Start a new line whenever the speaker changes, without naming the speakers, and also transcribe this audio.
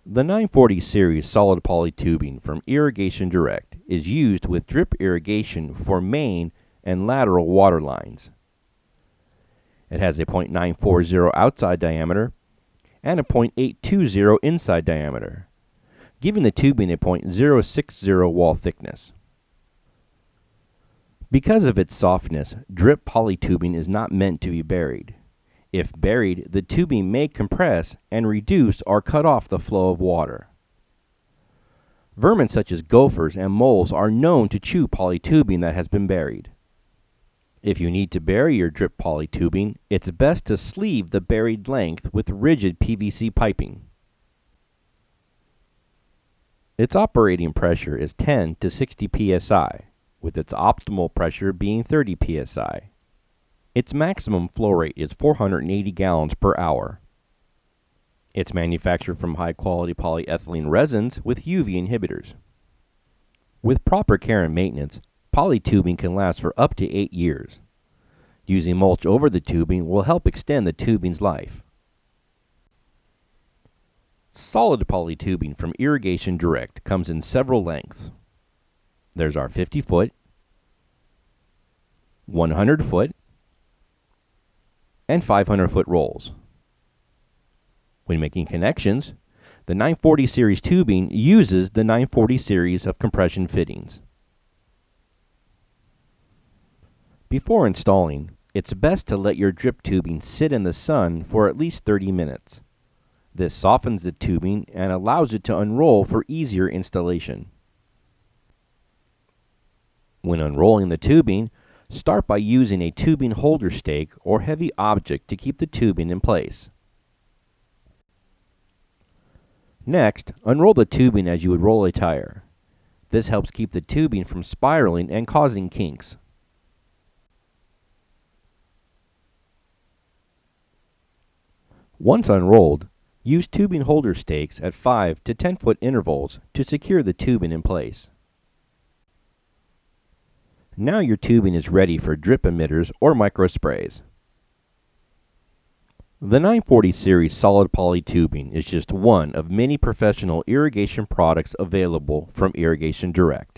The 940 series solid poly tubing from Irrigation Direct is used with drip irrigation for main and lateral water lines. It has a .940 outside diameter and a .820 inside diameter, giving the tubing a .060 wall thickness. Because of its softness, drip poly tubing is not meant to be buried. If buried, the tubing may compress and reduce or cut off the flow of water. Vermin such as gophers and moles are known to chew poly tubing that has been buried. If you need to bury your drip poly tubing, it's best to sleeve the buried length with rigid PVC piping. Its operating pressure is 10 to 60 psi, with its optimal pressure being 30 psi. Its maximum flow rate is 480 gallons per hour. It's manufactured from high-quality polyethylene resins with UV inhibitors. With proper care and maintenance, poly tubing can last for up to 8 years. Using mulch over the tubing will help extend the tubing's life. Solid poly tubing from Irrigation Direct comes in several lengths. There's our 50-foot, 100-foot, and 500-foot rolls. When making connections, the 940 series tubing uses the 940 series of compression fittings. Before installing, it's best to let your drip tubing sit in the sun for at least 30 minutes. This softens the tubing and allows it to unroll for easier installation. When unrolling the tubing, start by using a tubing holder stake or heavy object to keep the tubing in place. Next, unroll the tubing as you would roll a tire. This helps keep the tubing from spiraling and causing kinks. Once unrolled, use tubing holder stakes at 5 to 10 foot intervals to secure the tubing in place. Now your tubing is ready for drip emitters or micro sprays. The 940 series solid poly tubing is just one of many professional irrigation products available from Irrigation Direct.